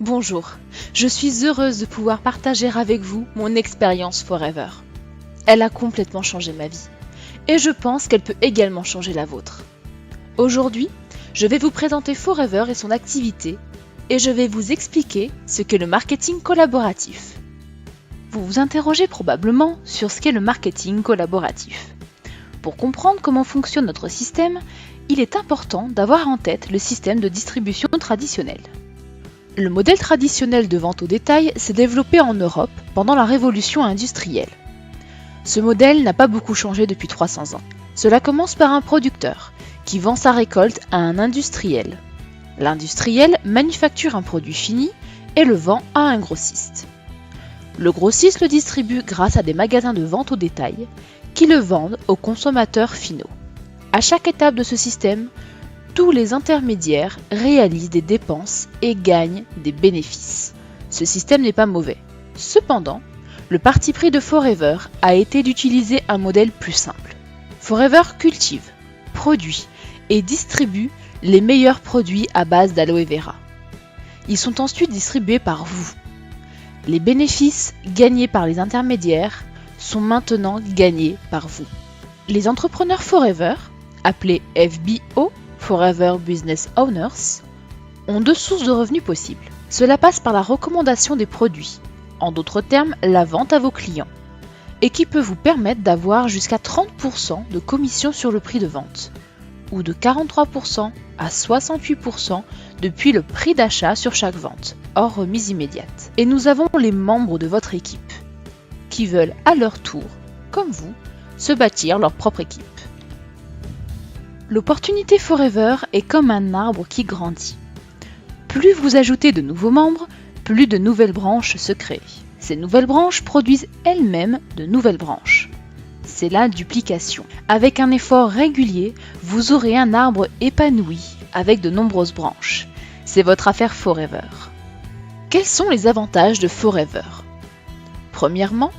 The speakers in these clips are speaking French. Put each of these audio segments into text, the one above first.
Bonjour, je suis heureuse de pouvoir partager avec vous mon expérience Forever. Elle a complètement changé ma vie et je pense qu'elle peut également changer la vôtre. Aujourd'hui, je vais vous présenter Forever et son activité et je vais vous expliquer ce qu'est le marketing collaboratif. Vous vous interrogez probablement sur ce qu'est le marketing collaboratif. Pour comprendre comment fonctionne notre système, il est important d'avoir en tête le système de distribution traditionnel. Le modèle traditionnel de vente au détail s'est développé en Europe pendant la révolution industrielle. Ce modèle n'a pas beaucoup changé depuis 300 ans. Cela commence par un producteur qui vend sa récolte à un industriel. L'industriel manufacture un produit fini et le vend à un grossiste. Le grossiste le distribue grâce à des magasins de vente au détail qui le vendent aux consommateurs finaux. À chaque étape de ce système, tous les intermédiaires réalisent des dépenses et gagnent des bénéfices. Ce système n'est pas mauvais. Cependant, le parti pris de Forever a été d'utiliser un modèle plus simple. Forever cultive, produit et distribue les meilleurs produits à base d'aloe vera. Ils sont ensuite distribués par vous. Les bénéfices gagnés par les intermédiaires sont maintenant gagnés par vous. Les entrepreneurs Forever, appelés FBO, Forever Business Owners, ont deux sources de revenus possibles. Cela passe par la recommandation des produits, en d'autres termes la vente à vos clients, et qui peut vous permettre d'avoir jusqu'à 30% de commission sur le prix de vente, ou de 43% à 68% depuis le prix d'achat sur chaque vente, hors remise immédiate. Et nous avons les membres de votre équipe, qui veulent à leur tour, comme vous, se bâtir leur propre équipe. L'opportunité Forever est comme un arbre qui grandit. Plus vous ajoutez de nouveaux membres, plus de nouvelles branches se créent. Ces nouvelles branches produisent elles-mêmes de nouvelles branches. C'est la duplication. Avec un effort régulier, vous aurez un arbre épanoui avec de nombreuses branches. C'est votre affaire Forever. Quels sont les avantages de Forever ? Premièrement,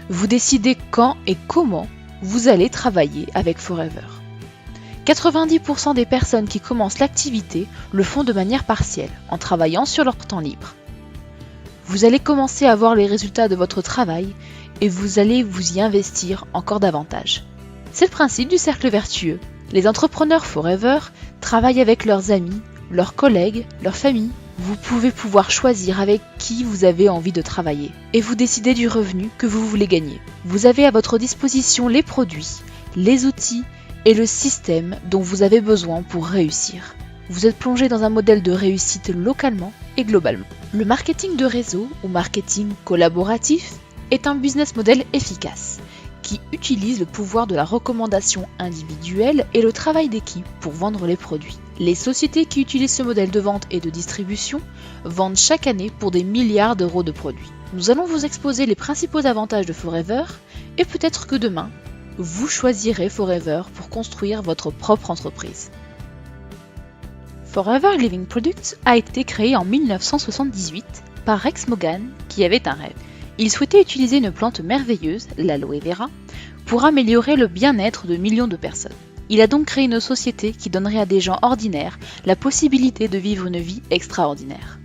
vous décidez quand et comment vous allez travailler avec Forever. 90% des personnes qui commencent l'activité le font de manière partielle, en travaillant sur leur temps libre. Vous allez commencer à voir les résultats de votre travail et vous allez vous y investir encore davantage. C'est le principe du cercle vertueux. Les entrepreneurs Forever travaillent avec leurs amis, leurs collègues, leur famille. Vous pouvez pouvoir choisir avec qui vous avez envie de travailler et vous décidez du revenu que vous voulez gagner. Vous avez à votre disposition les produits, les outils et le système dont vous avez besoin pour réussir. Vous êtes plongé dans un modèle de réussite localement et globalement. Le marketing de réseau ou marketing collaboratif est un business model efficace qui utilise le pouvoir de la recommandation individuelle et le travail d'équipe pour vendre les produits. Les sociétés qui utilisent ce modèle de vente et de distribution vendent chaque année pour des milliards d'euros de produits. Nous allons vous exposer les principaux avantages de Forever et peut-être que demain, vous choisirez Forever pour construire votre propre entreprise. Forever Living Products a été créé en 1978 par Rex Morgan qui avait un rêve. Il souhaitait utiliser une plante merveilleuse, l'aloe vera, pour améliorer le bien-être de millions de personnes. Il a donc créé une société qui donnerait à des gens ordinaires la possibilité de vivre une vie extraordinaire.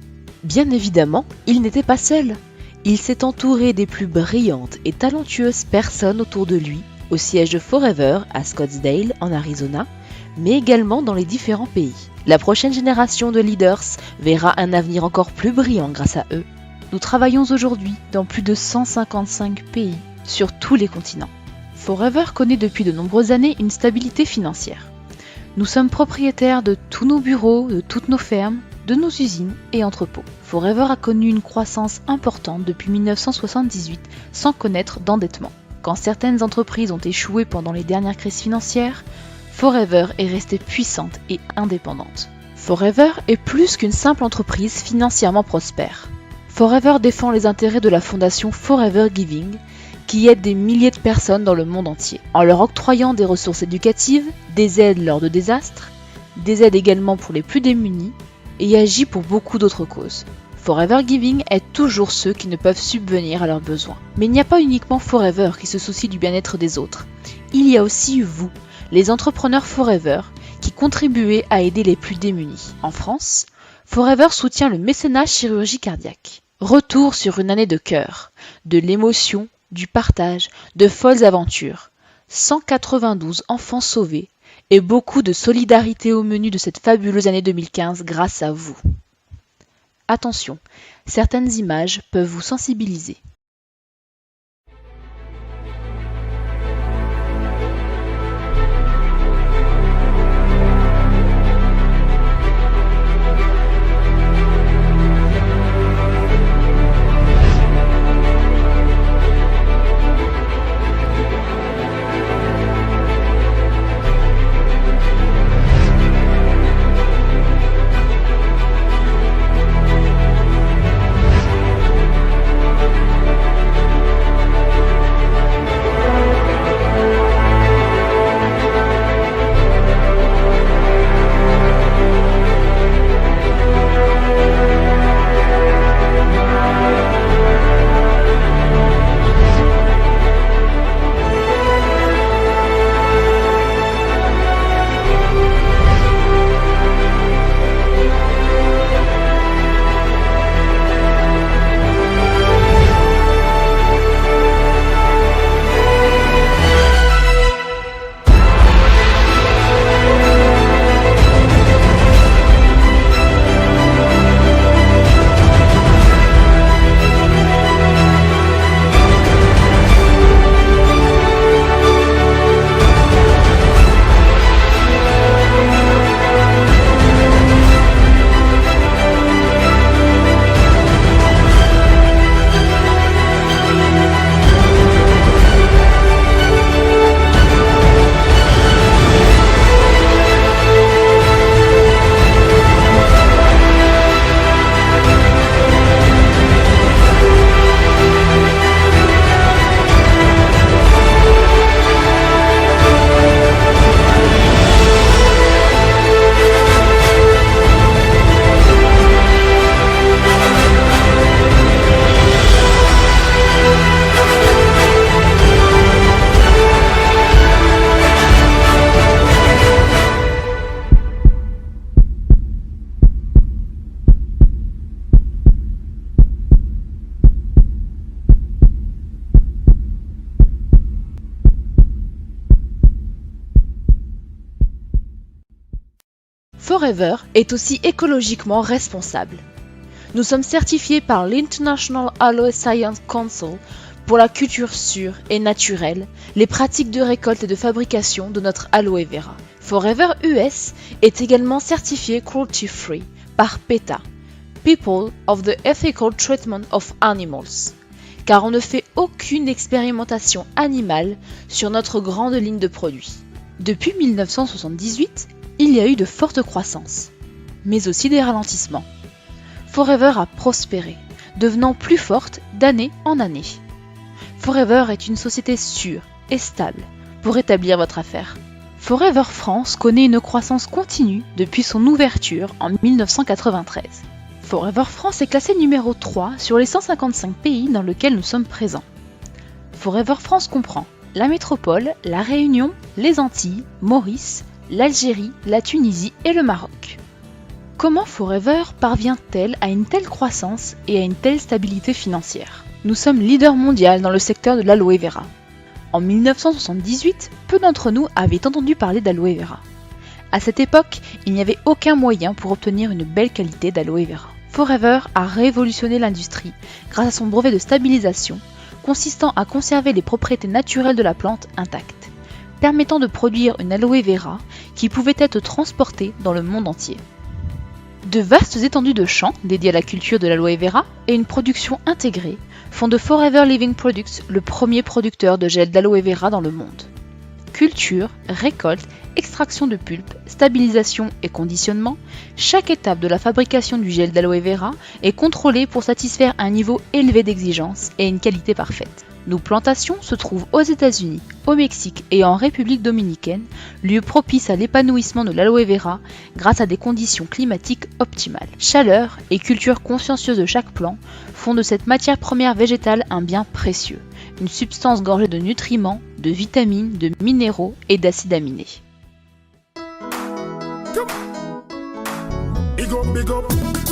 Bien évidemment, il n'était pas seul. Il s'est entouré des plus brillantes et talentueuses personnes autour de lui, au siège de Forever à Scottsdale en Arizona, mais également dans les différents pays. La prochaine génération de leaders verra un avenir encore plus brillant grâce à eux. Nous travaillons aujourd'hui dans plus de 155 pays sur tous les continents. Forever connaît depuis de nombreuses années une stabilité financière. Nous sommes propriétaires de tous nos bureaux, de toutes nos fermes, de nos usines et entrepôts. Forever a connu une croissance importante depuis 1978 sans connaître d'endettement. Quand certaines entreprises ont échoué pendant les dernières crises financières, Forever est restée puissante et indépendante. Forever est plus qu'une simple entreprise financièrement prospère. Forever défend les intérêts de la fondation Forever Giving, qui aide des milliers de personnes dans le monde entier, en leur octroyant des ressources éducatives, des aides lors de désastres, des aides également pour les plus démunis, et agit pour beaucoup d'autres causes. Forever Giving aide toujours ceux qui ne peuvent subvenir à leurs besoins. Mais il n'y a pas uniquement Forever qui se soucie du bien-être des autres. Il y a aussi vous, les entrepreneurs Forever, qui contribuez à aider les plus démunis. En France, Forever soutient le mécénat chirurgie cardiaque. Retour sur une année de cœur, de l'émotion, du partage, de folles aventures. 192 enfants sauvés et beaucoup de solidarité au menu de cette fabuleuse année 2015 grâce à vous. Attention, certaines images peuvent vous sensibiliser. Forever est aussi écologiquement responsable. Nous sommes certifiés par l'International Aloe Science Council pour la culture sûre et naturelle, les pratiques de récolte et de fabrication de notre aloe vera. Forever US est également certifié cruelty free par PETA, People of the Ethical Treatment of Animals, car on ne fait aucune expérimentation animale sur notre grande ligne de produits. Depuis 1978, il y a eu de fortes croissances, mais aussi des ralentissements. Forever a prospéré, devenant plus forte d'année en année. Forever est une société sûre et stable pour établir votre affaire. Forever France connaît une croissance continue depuis son ouverture en 1993. Forever France est classé numéro 3 sur les 155 pays dans lesquels nous sommes présents. Forever France comprend la métropole, la Réunion, les Antilles, Maurice, l'Algérie, la Tunisie et le Maroc. Comment Forever parvient-elle à une telle croissance et à une telle stabilité financière ? Nous sommes leader mondial dans le secteur de l'aloe vera. En 1978, peu d'entre nous avaient entendu parler d'aloe vera. À cette époque, il n'y avait aucun moyen pour obtenir une belle qualité d'aloe vera. Forever a révolutionné l'industrie grâce à son brevet de stabilisation, consistant à conserver les propriétés naturelles de la plante intactes, permettant de produire une aloe vera qui pouvait être transportée dans le monde entier. De vastes étendues de champs dédiés à la culture de l'aloe vera et une production intégrée font de Forever Living Products le premier producteur de gel d'aloe vera dans le monde. Culture, récolte, extraction de pulpe, stabilisation et conditionnement, chaque étape de la fabrication du gel d'aloe vera est contrôlée pour satisfaire un niveau élevé d'exigence et une qualité parfaite. Nos plantations se trouvent aux États-Unis, au Mexique et en République dominicaine, lieu propice à l'épanouissement de l'aloe vera grâce à des conditions climatiques optimales. Chaleur et culture consciencieuse de chaque plant font de cette matière première végétale un bien précieux, une substance gorgée de nutriments, de vitamines, de minéraux et d'acides aminés. Big up, big up.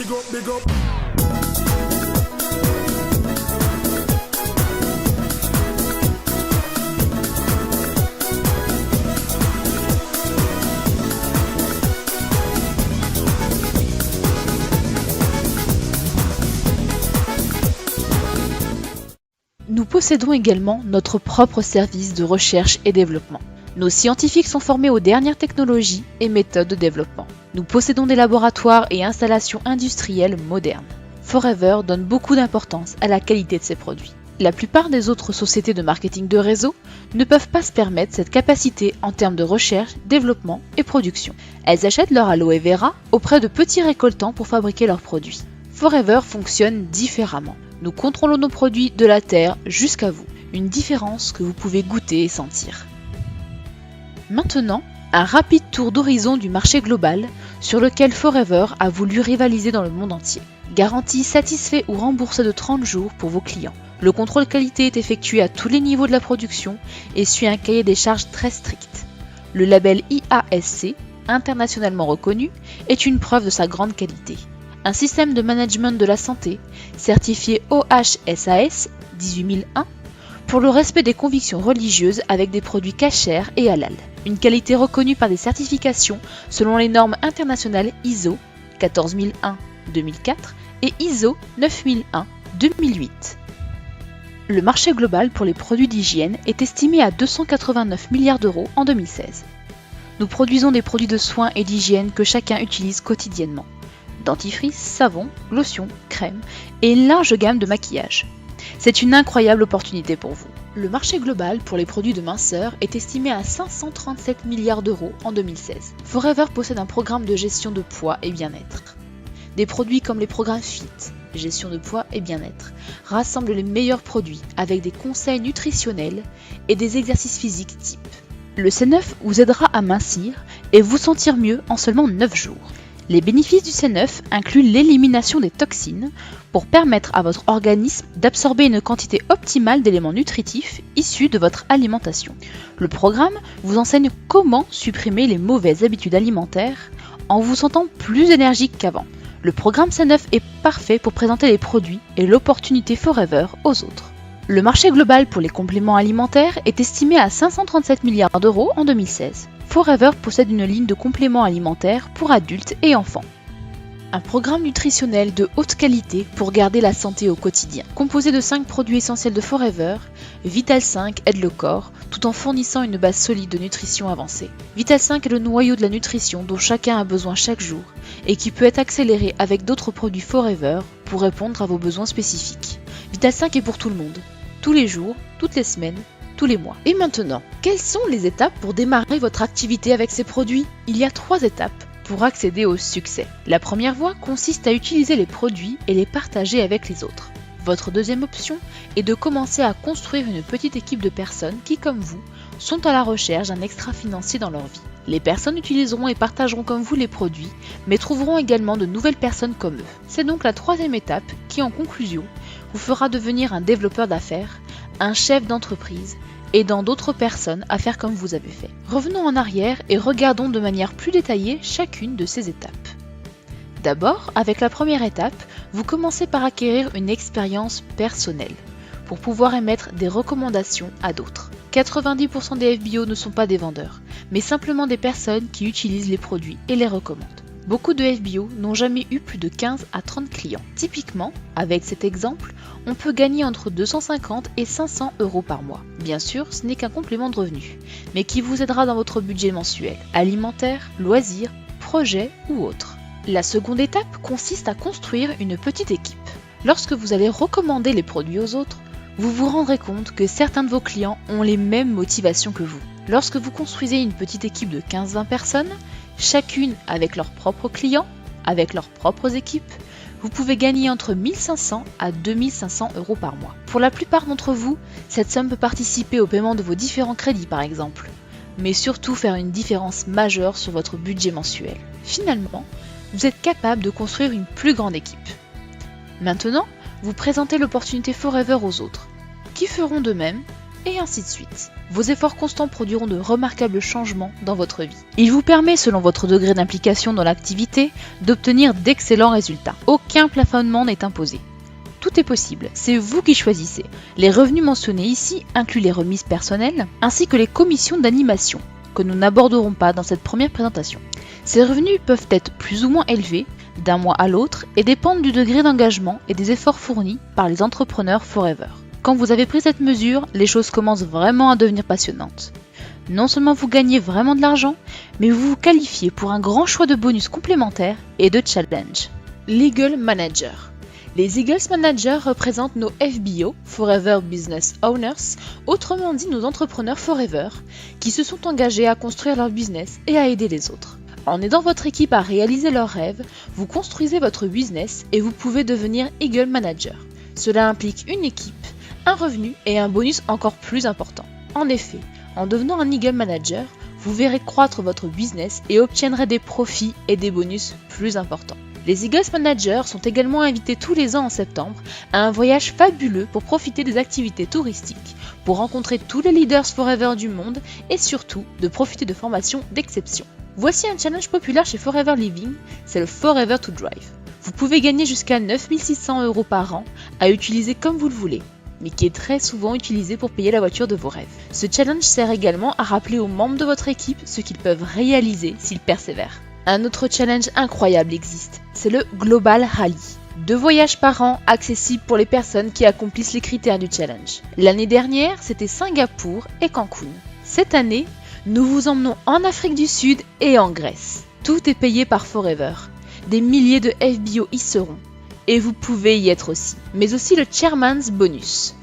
big up. Nous possédons également notre propre service de recherche et développement. Nos scientifiques sont formés aux dernières technologies et méthodes de développement. Nous possédons des laboratoires et installations industrielles modernes. Forever donne beaucoup d'importance à la qualité de ses produits. La plupart des autres sociétés de marketing de réseau ne peuvent pas se permettre cette capacité en termes de recherche, développement et production. Elles achètent leur aloe vera auprès de petits récoltants pour fabriquer leurs produits. Forever fonctionne différemment. Nous contrôlons nos produits de la terre jusqu'à vous, une différence que vous pouvez goûter et sentir. Maintenant, un rapide tour d'horizon du marché global sur lequel Forever a voulu rivaliser dans le monde entier. Garantie satisfait ou remboursée de 30 jours pour vos clients. Le contrôle qualité est effectué à tous les niveaux de la production et suit un cahier des charges très strict. Le label IASC, internationalement reconnu, est une preuve de sa grande qualité. Un système de management de la santé, certifié OHSAS 18001, pour le respect des convictions religieuses avec des produits cachers et halal. Une qualité reconnue par des certifications selon les normes internationales ISO 14001-2004 et ISO 9001-2008. Le marché global pour les produits d'hygiène est estimé à 289 milliards d'euros en 2016. Nous produisons des produits de soins et d'hygiène que chacun utilise quotidiennement. Dentifrice, savon, lotion, crème et une large gamme de maquillage. C'est une incroyable opportunité pour vous. Le marché global pour les produits de minceur est estimé à 537 milliards d'euros en 2016. Forever possède un programme de gestion de poids et bien-être. Des produits comme les programmes FIT, gestion de poids et bien-être, rassemblent les meilleurs produits avec des conseils nutritionnels et des exercices physiques type. Le C9 vous aidera à mincir et vous sentir mieux en seulement 9 jours. Les bénéfices du C9 incluent l'élimination des toxines pour permettre à votre organisme d'absorber une quantité optimale d'éléments nutritifs issus de votre alimentation. Le programme vous enseigne comment supprimer les mauvaises habitudes alimentaires en vous sentant plus énergique qu'avant. Le programme C9 est parfait pour présenter les produits et l'opportunité Forever aux autres. Le marché global pour les compléments alimentaires est estimé à 537 milliards d'euros en 2016. Forever possède une ligne de compléments alimentaires pour adultes et enfants. Un programme nutritionnel de haute qualité pour garder la santé au quotidien. Composé de 5 produits essentiels de Forever, Vital 5 aide le corps tout en fournissant une base solide de nutrition avancée. Vital 5 est le noyau de la nutrition dont chacun a besoin chaque jour et qui peut être accéléré avec d'autres produits Forever pour répondre à vos besoins spécifiques. Vital 5 est pour tout le monde, tous les jours, toutes les semaines, tous les mois. Et maintenant, quelles sont les étapes pour démarrer votre activité avec ces produits ? Il y a 3 étapes pour accéder au succès. La première voie consiste à utiliser les produits et les partager avec les autres. Votre deuxième option est de commencer à construire une petite équipe de personnes qui, comme vous, sont à la recherche d'un extra financier dans leur vie. Les personnes utiliseront et partageront comme vous les produits, mais trouveront également de nouvelles personnes comme eux. C'est donc la troisième étape qui, en conclusion, vous fera devenir un développeur d'affaires, un chef d'entreprise, aidant d'autres personnes à faire comme vous avez fait. Revenons en arrière et regardons de manière plus détaillée chacune de ces étapes. D'abord, avec la première étape, vous commencez par acquérir une expérience personnelle pour pouvoir émettre des recommandations à d'autres. 90% des FBO ne sont pas des vendeurs, mais simplement des personnes qui utilisent les produits et les recommandent. Beaucoup de FBO n'ont jamais eu plus de 15 à 30 clients. Typiquement, avec cet exemple, on peut gagner entre 250 et 500 euros par mois. Bien sûr, ce n'est qu'un complément de revenus, mais qui vous aidera dans votre budget mensuel, alimentaire, loisirs, projets ou autres. La seconde étape consiste à construire une petite équipe. Lorsque vous allez recommander les produits aux autres, vous vous rendrez compte que certains de vos clients ont les mêmes motivations que vous. Lorsque vous construisez une petite équipe de 15-20 personnes, chacune avec leurs propres clients, avec leurs propres équipes, vous pouvez gagner entre 1500 à 2500 euros par mois. Pour la plupart d'entre vous, cette somme peut participer au paiement de vos différents crédits par exemple, mais surtout faire une différence majeure sur votre budget mensuel. Finalement, vous êtes capable de construire une plus grande équipe. Maintenant, vous présentez l'opportunité Forever aux autres, qui feront de même et ainsi de suite. Vos efforts constants produiront de remarquables changements dans votre vie. Il vous permet, selon votre degré d'implication dans l'activité, d'obtenir d'excellents résultats. Aucun plafonnement n'est imposé. Tout est possible, c'est vous qui choisissez. Les revenus mentionnés ici incluent les remises personnelles ainsi que les commissions d'animation, que nous n'aborderons pas dans cette première présentation. Ces revenus peuvent être plus ou moins élevés d'un mois à l'autre et dépendent du degré d'engagement et des efforts fournis par les entrepreneurs Forever. Quand vous avez pris cette mesure, les choses commencent vraiment à devenir passionnantes. Non seulement vous gagnez vraiment de l'argent, mais vous vous qualifiez pour un grand choix de bonus complémentaires et de challenges. Legal Manager. Les Eagles Managers représentent nos FBO, Forever Business Owners, autrement dit nos entrepreneurs Forever, qui se sont engagés à construire leur business et à aider les autres. En aidant votre équipe à réaliser leurs rêves, vous construisez votre business et vous pouvez devenir Eagle Manager. Cela implique une équipe, un revenu et un bonus encore plus important. En effet, en devenant un Eagle Manager, vous verrez croître votre business et obtiendrez des profits et des bonus plus importants. Les Eagles Managers sont également invités tous les ans en septembre à un voyage fabuleux pour profiter des activités touristiques, pour rencontrer tous les leaders Forever du monde et surtout de profiter de formations d'exception. Voici un challenge populaire chez Forever Living, c'est le Forever to Drive. Vous pouvez gagner jusqu'à 9 600 € par an à utiliser comme vous le voulez, mais qui est très souvent utilisé pour payer la voiture de vos rêves. Ce challenge sert également à rappeler aux membres de votre équipe ce qu'ils peuvent réaliser s'ils persévèrent. Un autre challenge incroyable existe, c'est le Global Rally. 2 voyages par an accessibles pour les personnes qui accomplissent les critères du challenge. L'année dernière, c'était Singapour et Cancun. Cette année, nous vous emmenons en Afrique du Sud et en Grèce. Tout est payé par Forever. Des milliers de FBO y seront. Et vous pouvez y être aussi. Mais aussi le Chairman's Bonus,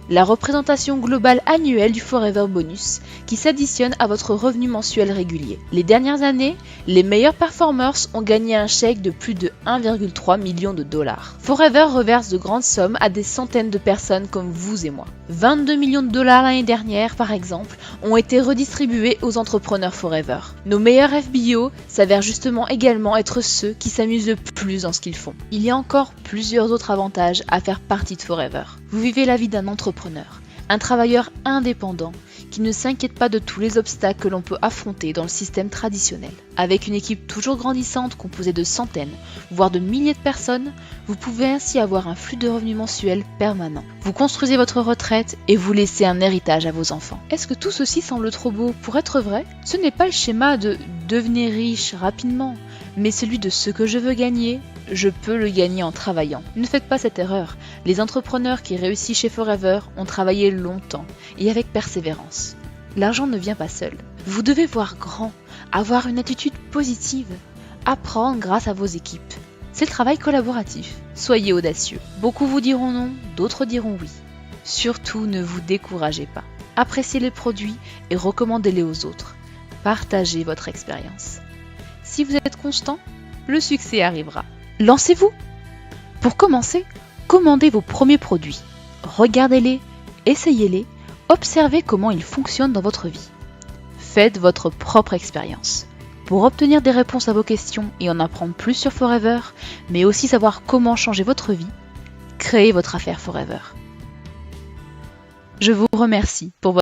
la représentation globale annuelle du Forever Bonus qui s'additionne à votre revenu mensuel régulier. Les dernières années, les meilleurs performers ont gagné un chèque de plus de 1,3 million de dollars. Forever reverse de grandes sommes à des centaines de personnes comme vous et moi. 22 millions de dollars l'année dernière, par exemple, ont été redistribués aux entrepreneurs Forever. Nos meilleurs FBO s'avèrent justement également être ceux qui s'amusent le plus dans ce qu'ils font. Il y a encore plusieurs autres avantages à faire partie de Forever. Vous vivez la vie d'un entrepreneur, un travailleur indépendant qui ne s'inquiète pas de tous les obstacles que l'on peut affronter dans le système traditionnel. Avec une équipe toujours grandissante composée de centaines, voire de milliers de personnes, vous pouvez ainsi avoir un flux de revenus mensuels permanent. Vous construisez votre retraite et vous laissez un héritage à vos enfants. Est-ce que tout ceci semble trop beau pour être vrai ? Ce n'est pas le schéma de devenir riche rapidement, mais celui de ce que je veux gagner, je peux le gagner en travaillant. Ne faites pas cette erreur. Les entrepreneurs qui réussissent chez Forever ont travaillé longtemps et avec persévérance. L'argent ne vient pas seul. Vous devez voir grand, avoir une attitude positive, apprendre grâce à vos équipes. C'est le travail collaboratif. Soyez audacieux. Beaucoup vous diront non, d'autres diront oui. Surtout, ne vous découragez pas. Appréciez les produits et recommandez-les aux autres. Partagez votre expérience. Si vous êtes constant, le succès arrivera. Lancez-vous! Pour commencer, commandez vos premiers produits. Regardez-les, essayez-les, observez comment ils fonctionnent dans votre vie. Faites votre propre expérience. Pour obtenir des réponses à vos questions et en apprendre plus sur Forever, mais aussi savoir comment changer votre vie, créez votre affaire Forever. Je vous remercie pour votre